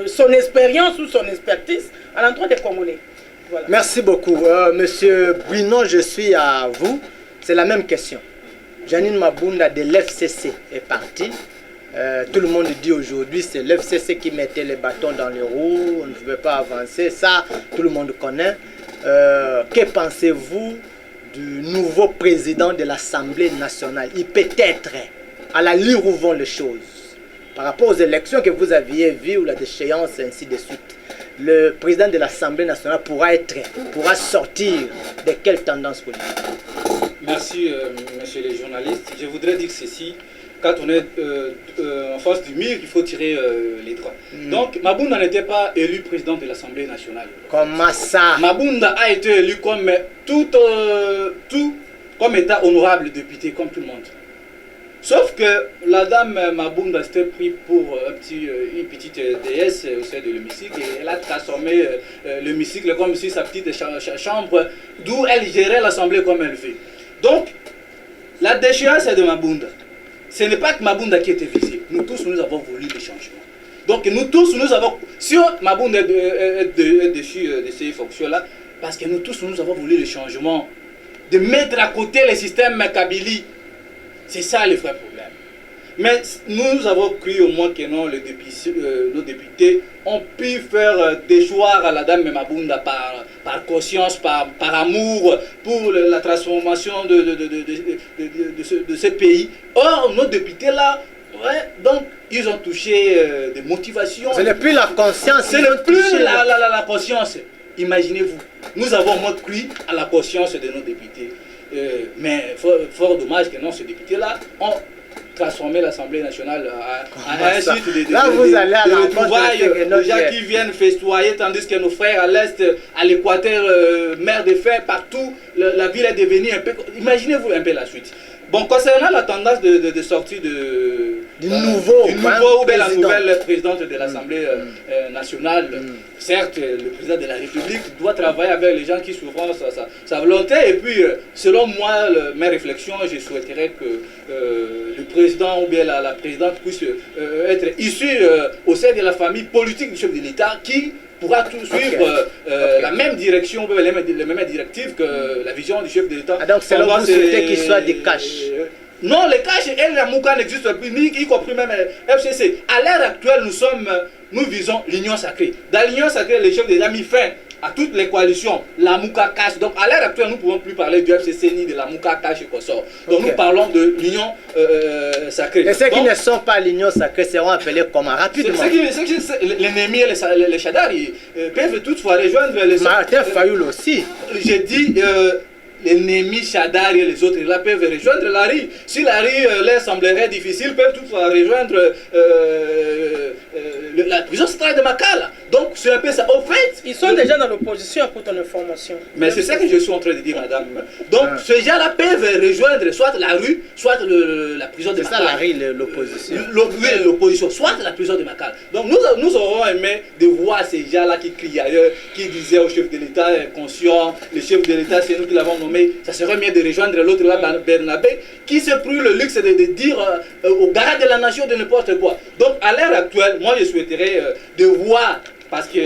son expérience ou son expertise à l'endroit des Congolais. Voilà. Merci beaucoup. Monsieur Bruno, je suis à vous. C'est la même question. Janine Mabunda de l'FCC est partie. Tout le monde dit aujourd'hui c'est l'FCC qui mettait les bâtons dans les roues, on ne pouvait pas avancer, ça tout le monde connaît. Que pensez-vous du nouveau président de l'Assemblée nationale? Il peut être à la lire où vont les choses par rapport aux élections que vous aviez vues ou la déchéance ainsi de suite. Le président de l'Assemblée nationale pourra sortir de quelle tendance politique? Merci, messieurs les journalistes. Je voudrais dire ceci. Quand on est en face du mur, il faut tirer les droits. Donc, Mabunda n'était pas élu président de l'Assemblée nationale. Comment ça? Mabunda a été élu comme comme état honorable député, comme tout le monde. Sauf que la dame Mabunda s'était pris pour une petite déesse au sein de l'hémicycle et elle a transformé l'hémicycle comme si sa petite chambre d'où elle gérait l'Assemblée comme elle fait. Donc, la déchéance est de Mabunda. Ce n'est pas que Mabunda qui était visé. Nous tous, nous avons voulu des changements. Donc, nous tous, nous avons... Si Mabunda est déchu de ces fonctions-là, parce que nous tous, nous avons voulu les changements, de mettre à côté le système Kabylie. C'est ça le vrai problème. Mais nous avons cru au moins que non, nos députés ont pu faire déchoir à la dame Mabunda par conscience, par amour pour la transformation de ce pays. Or, nos députés là, donc ils ont touché des motivations. Ce n'est plus la conscience. Ce n'est plus la conscience. Imaginez-vous, nous avons au moins cru à la conscience de nos députés. Mais fort dommage que non, ces députés-là ont transformé l'Assemblée nationale à un site de trouvailles, de gens qui viennent festoyer, tandis que nos frères à l'Est, à l'Équateur, mer de fer, partout, la ville est devenue un peu... Imaginez-vous un peu la suite. Bon, concernant la tendance de sortie du nouveau ou bien la nouvelle présidente de l'Assemblée nationale, certes, le président de la République doit travailler avec les gens qui souffrent sa volonté. Et puis, selon moi, mes réflexions, je souhaiterais que le président ou bien la présidente puisse être issu au sein de la famille politique du chef de l'État qui pourra tout suivre la même direction, les mêmes directives que la vision du chef de l'État. Donc c'est là où vous souhaitez qu'il soit des caches. Non, les caches et la Mouka n'existent plus, y compris même FCC. À l'heure actuelle, nous visons l'union sacrée. Dans l'union sacrée, les chefs d'État ont mis fin à toutes les coalitions, la Mouka cache. Donc à l'heure actuelle, nous ne pouvons plus parler du FCC ni de la Mouka cache et consort. Donc nous parlons de l'union sacrée. Et ceux qui ne sont pas l'union sacrée seront appelés comment? Rapidement. L'ennemi et les Chadari peuvent toutefois rejoindre les... Martin Fayoul aussi. J'ai dit... l'ennemi Chadari et les autres là peuvent rejoindre la RI. Si la RI leur semblerait difficile, peuvent toutefois rejoindre la prison centrale de Makala. Donc c'est un peu ça. Au fait, ils sont déjà dans l'opposition pour ton information. Mais c'est ça que je suis en train de dire, madame. Donc ces gens-là peuvent rejoindre soit la rue, soit la prison de Makala. C'est ça la RI, l'opposition. Oui, l'opposition, soit la prison de Makala. Donc nous aurons aimé de voir ces gens-là qui crient ailleurs, qui disaient au chef de l'État conscient, le chef de l'État c'est nous qui l'avons nommé. Ça serait mieux de rejoindre l'autre là, Bernabé, qui se pris le luxe de dire au garant de la nation de n'importe quoi. Donc à l'heure actuelle, moi je souhaiterais de voir, parce que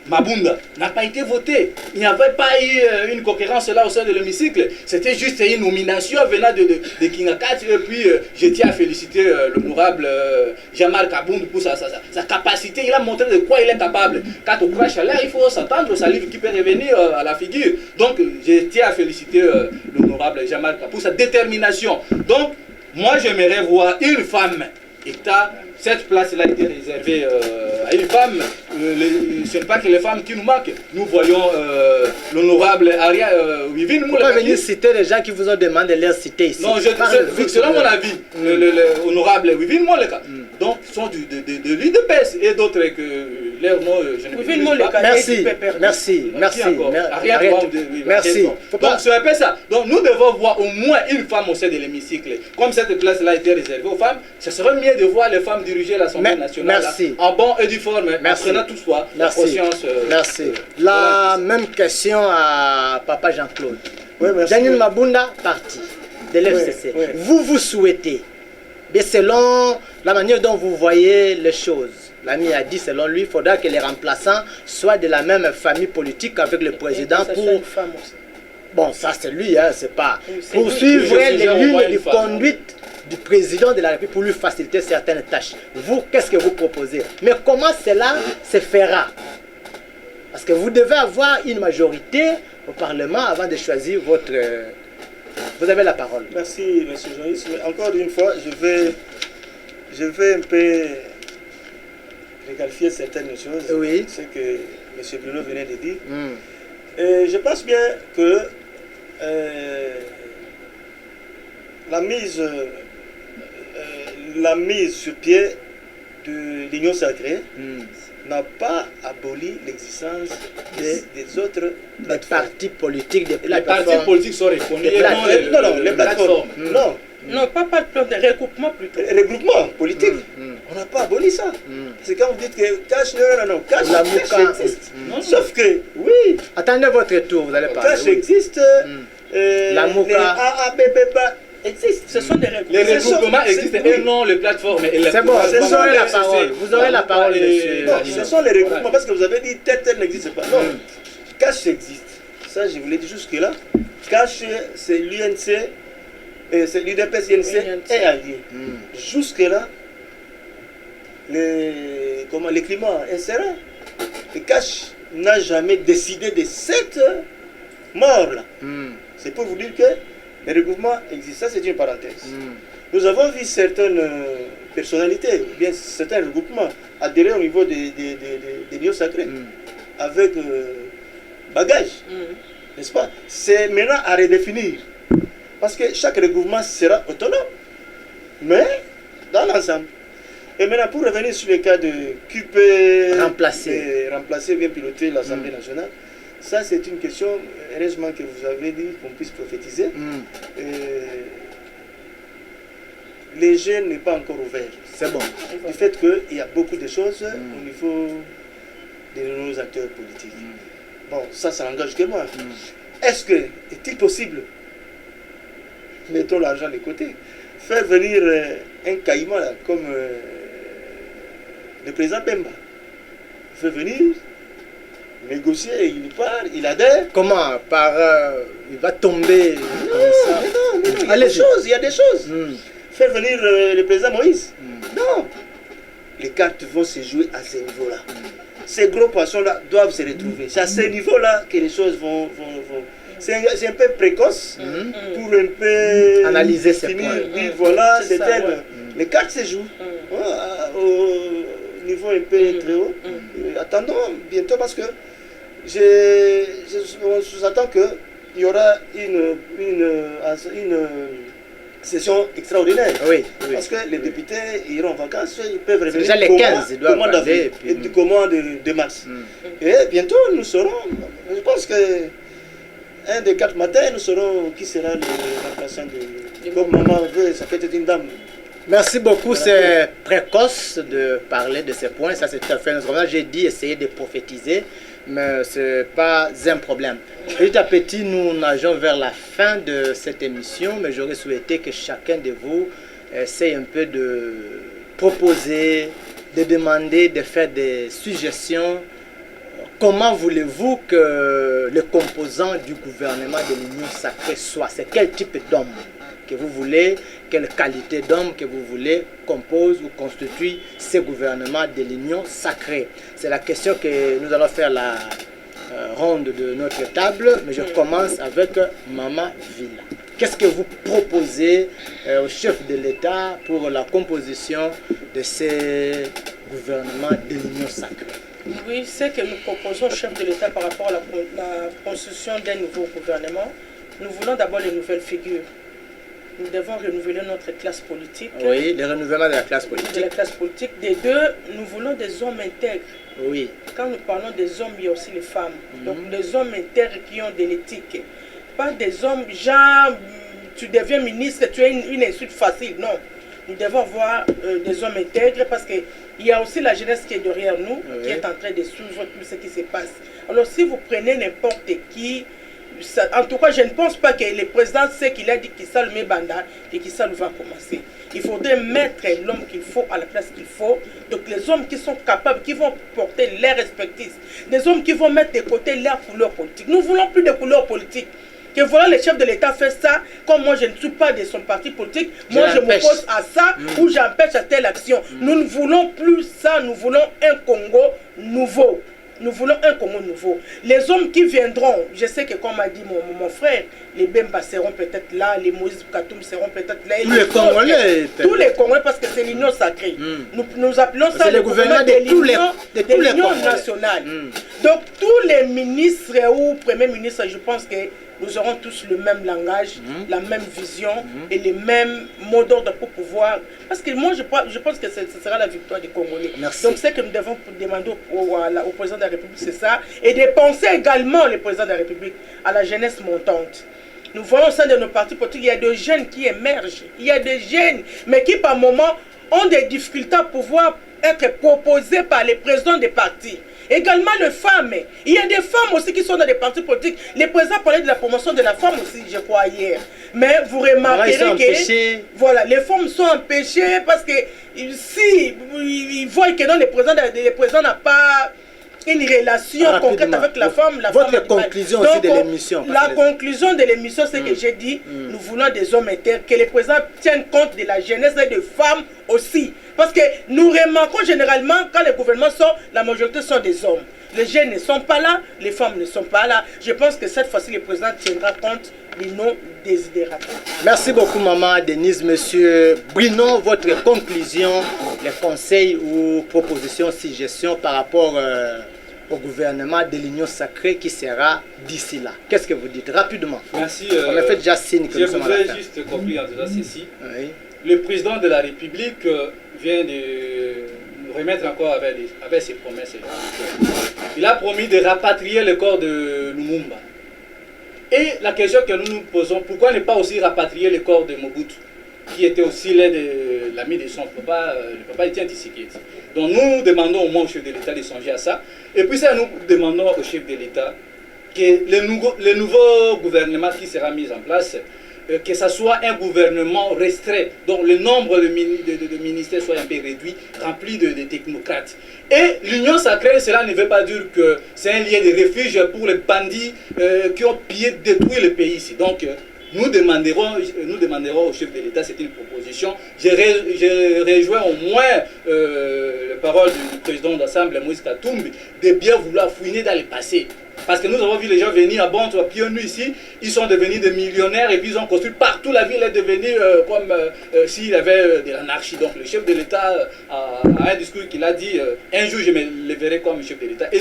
Mabunda n'a pas été voté. Il n'y avait pas eu une concurrence là au sein de l'hémicycle. C'était juste une nomination venant de Kingakat. Et puis je tiens à féliciter l'honorable Jean-Marc Abound pour sa capacité. Il a montré de quoi il est capable. Quand on crache à l'air, il faut s'attendre au salive qui peut revenir à la figure. Donc je tiens à féliciter l'honorable Jean-Marc pour sa détermination. Donc moi j'aimerais voir une femme État. Cette place-là a été réservée à une femme. Ce n'est pas que les femmes qui nous manquent. Nous voyons l'honorable Aria Wivin. Vous pouvez venir citer les gens qui vous ont demandé de les citer ici. Non, selon mon avis, l'honorable Wivin Moleka. Donc, sont de l'UDPS et d'autres que leur nom, je ne sais pas. Merci. Donc, c'est un peu ça. Donc, nous devons voir au moins une femme au sein de l'hémicycle. Comme cette place-là a été réservée aux femmes, ce serait mieux de voir les femmes diriger l'Assemblée nationale en bon et due forme, en prenant toutefois la conscience. Merci. La même question à Papa Jean-Claude. Janine Mabunda, parti. de l'FCC. Vous souhaitez, mais selon la manière dont vous voyez les choses, l'ami a dit, selon lui, il faudra que les remplaçants soient de la même famille politique avec le président pour... Bon, ça c'est lui, hein, c'est pas... Poursuivre les lignes de conduite du président de la République pour lui faciliter certaines tâches. Vous, qu'est-ce que vous proposez? Mais comment cela se fera? Parce que vous devez avoir une majorité au Parlement avant de choisir votre... Vous avez la parole. Merci, monsieur journaliste. Mais encore une fois, je vais un peu réqualifier certaines choses. Oui. Ce que M. Bruno venait de dire. Et je pense bien que la mise sur pied de l'Union sacrée n'a pas aboli l'existence des autres partis politiques. Les partis politiques sont reconnus. Non, les plateformes. Non, pas de regroupement plutôt. Regroupement politique. On n'a pas aboli ça. Parce que quand vous dites que cash, non, cash existe. Sauf que, oui. Attendez votre tour, vous allez parler. Cash existe. La Mouka. Les AABB existent. Ce sont des regroupements. Les regroupements existent et non les plateformes. C'est bon, vous aurez la parole. Vous aurez la parole, monsieur. Non, ce sont les regroupements parce que vous avez dit tel n'existe pas. Non, cash existe. Ça, je vous l'ai dit jusque-là. Cash, c'est l'UNC. C'est l'UDPS, INC est allié. Jusque-là, le climat est serein. Et Cash n'a jamais décidé de cette mort-là. C'est pour vous dire que les regroupements existent. Ça, c'est une parenthèse. Nous avons vu certaines personnalités, bien certains regroupements adhérer au niveau des lieux sacrés avec bagage. N'est-ce pas? C'est maintenant à redéfinir. Parce que chaque regroupement sera autonome, mais dans l'ensemble. Et maintenant, pour revenir sur le cas de QP remplacer bien piloter l'Assemblée nationale, ça c'est une question, heureusement que vous avez dit qu'on puisse prophétiser. Les jeunes n'est pas encore ouvert. C'est bon. Du fait qu'il y a beaucoup de choses au niveau de nos acteurs politiques. Bon, ça n'engage que moi. Est-il possible, mettons l'argent de côté, faire venir un caïman là, comme le président Bemba, faire venir, négocier, il part, il adhère. Comment? Il va tomber comme ça? Non, il y a des choses. Faire venir le président Moïse. Non. Les cartes vont se jouer à ce niveau-là. Ces gros poissons-là doivent se retrouver. C'est à ce niveau-là que les choses vont. C'est un peu précoce pour un peu analyser ces points. Oui, voilà, c'est tel. Les cartes se jouent au niveau un peu très haut. Attendons bientôt parce que on s'attend qu'il y aura une session extraordinaire. Oui. Parce que les députés iront en vacances, ils peuvent revenir. Déjà les 15, ils doivent aller. Du commande de mars. Et bientôt, nous saurons. Je pense que un des 4 matins, nous saurons qui sera le remplaçant de... Comme maman veut, ça peut être une dame. Merci beaucoup, c'est précoce de parler de ces points, ça c'est tout à fait normal. J'ai dit essayer de prophétiser, mais ce n'est pas un problème. Petit à petit, nous nageons vers la fin de cette émission, mais j'aurais souhaité que chacun de vous essaye un peu de proposer, de demander, de faire des suggestions. Comment voulez-vous que le composant du gouvernement de l'Union sacrée soit? C'est quel type d'homme que vous voulez, quelle qualité d'homme que vous voulez compose ou constitue ce gouvernement de l'Union sacrée? C'est la question que nous allons faire la ronde de notre table, mais je commence avec Maman Villa. Qu'est-ce que vous proposez au chef de l'État pour la composition de ce gouvernement de l'Union sacrée? Oui, c'est que nous proposons au chef de l'État par rapport à la constitution d'un nouveau gouvernement. Nous voulons d'abord les nouvelles figures. Nous devons renouveler notre classe politique. Oui, le renouvellement de la classe politique. De la classe politique. Des deux, nous voulons des hommes intègres. Oui. Quand nous parlons des hommes, il y a aussi les femmes. Donc des hommes intègres qui ont de l'éthique. Pas des hommes, genre, tu deviens ministre, tu as une insulte facile. Non. Nous devons avoir des hommes intègres parce qu'il y a aussi la jeunesse qui est derrière nous, qui est en train de suivre tout ce qui se passe. Alors si vous prenez n'importe qui, En tout cas, je ne pense pas que le président sait qu'il a dit qu'il ça le met banda et qu'il ça le va commencer. Il faudrait mettre l'homme qu'il faut à la place qu'il faut. Donc les hommes qui sont capables, qui vont porter leur expertise. Des hommes qui vont mettre de côté leur couleur politique. Nous ne voulons plus de couleur politique. Que voilà, le chef de l'État fait ça, comme moi je ne suis pas de son parti politique, moi je m'oppose à ça ou j'empêche à telle action. Nous ne voulons plus ça, nous voulons un Congo nouveau. Nous voulons un Congo nouveau. Les hommes qui viendront, je sais que comme a dit mon frère, les Bemba seront peut-être là, les Moïse Katoum seront peut-être là. Tous les Congolais. Tous les Congolais parce que c'est l'union sacrée. Nous appelons ça le gouvernement de l'union nationale. Donc tous les ministres ou premiers ministres, je pense que nous aurons tous le même langage, la même vision et les mêmes mots d'ordre pour pouvoir... Parce que moi, je pense que ce sera la victoire des Congolais. Merci. Donc, ce que nous devons demander au président de la République, c'est ça. Et de penser également, le président de la République, à la jeunesse montante. Nous voyons au sein de nos partis politiques, il y a des jeunes qui émergent. Il y a des jeunes, mais qui par moment ont des difficultés à pouvoir être proposés par les présidents des partis. Également les femmes. Il y a des femmes aussi qui sont dans des partis politiques. Le président parlait de la promotion de la femme aussi, je crois, hier. Mais vous remarquerez que voilà, les femmes sont empêchées parce que si ils voient que non, le président n'a pas une relation concrète avec la femme. Votre conclusion aussi de l'émission. La conclusion de l'émission, c'est que j'ai dit, nous voulons des hommes intègres, que les présidents tiennent compte de la jeunesse et des femmes aussi. Parce que nous remarquons généralement, quand les gouvernements sont, la majorité sont des hommes. Les jeunes ne sont pas là, les femmes ne sont pas là. Je pense que cette fois-ci, le président tiendra compte des non-désidératés. Merci beaucoup, maman Denise. Monsieur Bruno, votre conclusion, les conseils ou propositions, suggestions par rapport au gouvernement de l'Union sacrée qui sera d'ici là. Qu'est-ce que vous dites rapidement? Merci. On a fait déjà signe que nous sommes à la fin. Je voudrais juste conclure en disant ceci. Oui. Le président de la République vient de remettre encore avec ses promesses. Il a promis de rapatrier le corps de Lumumba. Et la question que nous nous posons, pourquoi ne pas aussi rapatrier le corps de Mobutu, qui était aussi l'ami de son papa, le papa Etienne Tshisekedi. Donc nous demandons au moins au chef de l'État de songer à ça. Et puis ça, nous demandons au chef de l'État que le nouveau gouvernement qui sera mis en place, que ce soit un gouvernement restreint, dont le nombre de ministères soit un peu réduit, rempli de technocrates. Et l'union sacrée, cela ne veut pas dire que c'est un lieu de refuge pour les bandits qui ont pillé, détruit le pays ici. Donc, nous demanderons au chef de l'État, c'est une proposition. Je rejoins au moins les paroles du président de l'Assemblée, Moïse Katumbi, de bien vouloir fouiner dans le passé. Parce que nous avons vu les gens venir à Bantou, à Pionu ici, ils sont devenus des millionnaires et puis ils ont construit partout, la ville est devenue comme s'il y avait de l'anarchie. Donc le chef de l'État a un discours qu'il a dit, un jour je me lèverai comme chef de l'État. Et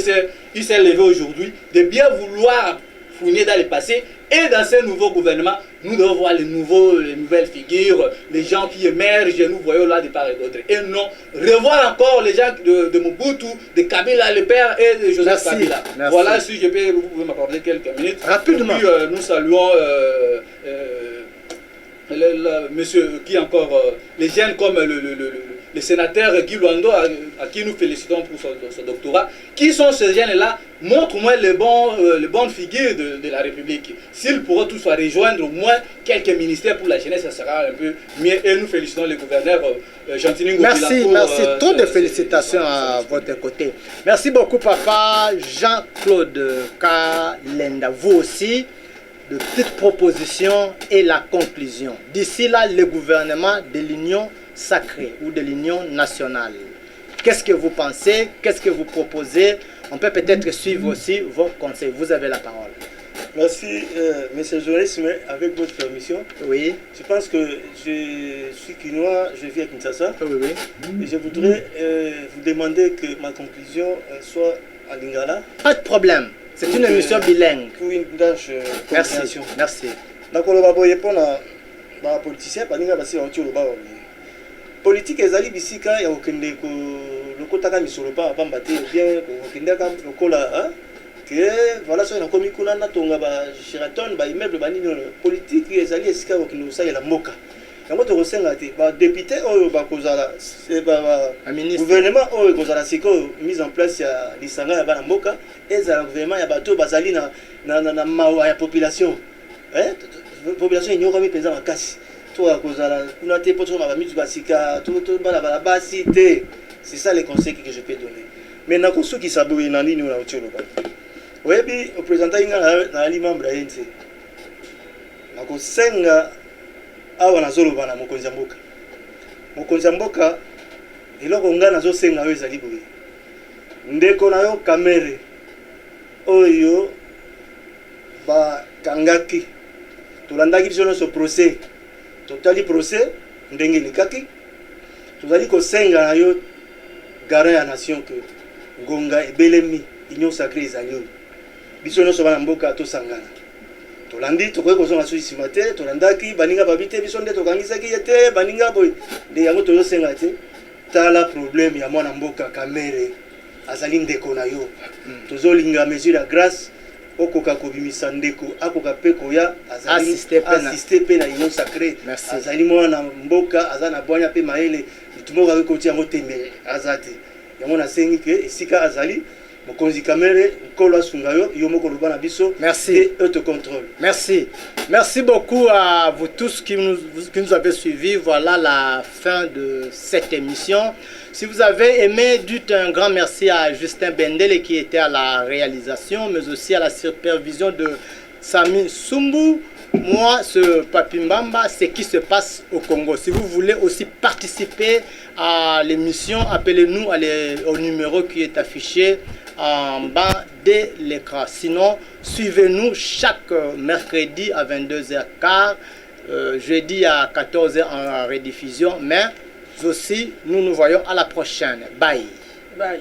il s'est levé aujourd'hui de bien vouloir fouiner dans le passé. Et dans ce nouveau gouvernement, nous devons voir les nouvelles figures, les gens qui émergent, nous voyons là de part et d'autre. Et non, revoir encore les gens de Mobutu, de Kabila, le père et de Joseph Kabila. Merci. Voilà, si je peux, vous pouvez m'accorder quelques minutes. Rapidement. Et puis nous saluons monsieur qui encore, les jeunes comme le sénateur Guy Luando, à qui nous félicitons pour son doctorat. Qui sont ces jeunes-là? Montre-moi les bonnes figures de la République. S'ils pourraient tous rejoindre au moins quelques ministères pour la jeunesse, ça sera un peu mieux. Et nous félicitons le gouverneur Jean-Tiningo. Merci, trop de félicitations à votre côté. Merci beaucoup, papa Jean-Claude Kalenda. Vous aussi, de petites propositions et la conclusion. D'ici là, le gouvernement de l'Union sacrée ou de l'Union nationale. Qu'est-ce que vous pensez? Qu'est-ce que vous proposez? On peut peut-être suivre aussi vos conseils. Vous avez la parole. Merci, monsieur le journaliste, mais avec votre permission. Oui. Je pense que je suis quinois, je vis à Kinshasa. Oui, oui. Et je voudrais vous demander que ma conclusion soit à Lingala. Pas de problème. C'est une émission bilingue. Pour une large merci. Merci. Donc, on va répondre à la politicien, parce que politique ezali bisika ya okende ko lokotaka misolo pa pamba te bien okendaka lokola que voilà ça na komi kuna na tonga ba Sheraton ba immeuble ba nini politique ezali esika okende osala la moka yango tokosenga te badepute oyo bakozala gouvernement oyo ekozala sikoyo mise en place ya lisanga ya bana mboka ezala gouvernement ya bato bazali na mawa ya population population enyokami mpenza makasi toya kozala kuna te mpo tokoma bamitu basika bana bala basi te. C'est ça les conseils que je peux donner. Mais nakosukisa boye na nini na otio loba oyebi oprésentant inga na ali membre ya NC nakosenga awa nazoloba na mokonzi ya mboka eloko nga nazosenga oyo ezali boye ndeko na yo kamere oyo bakangaki tolandaki biso nyonso procès totali procès ndenge elekaki tozali kosenga na yo garant ya nation que ngonga ebelemi union sacrée ezali oyo biso nyonso bana mboka tosangana tolandi tokoki kozonga susi nsima te tolandaki baninga babi te biso nde tokangisaki ye te baninga boye nde yango tozosenga te tala problème ya mwana mboka kamere azali ndeko na yo tozolinga mesure ya grâce okoka kobimisa ndeko akoka mpe koya assiste mpe na union sacrée azali mwana mboka aza na bwanya mpe mayele litumoko akoki yango tembe aza te yango nasengi ke esika azali mokonzi kamere nkolo asunga yo yo moko loba na biso et autocontrôle. Merci beaucoup à vous tous qui nous avez suivis. Voilà la fin de cette émission. Si vous avez aimé, dites un grand merci à Justin Bendele qui était à la réalisation, mais aussi à la supervision de Sami Sumbu. Moi, ce Papi Mbamba, c'est ce qui se passe au Congo. Si vous voulez aussi participer à l'émission, appelez-nous au numéro qui est affiché en bas de l'écran. Sinon, suivez-nous chaque mercredi à 22h15, jeudi à 14h en rediffusion. Mais aussi, nous nous voyons à la prochaine. Bye. Bye.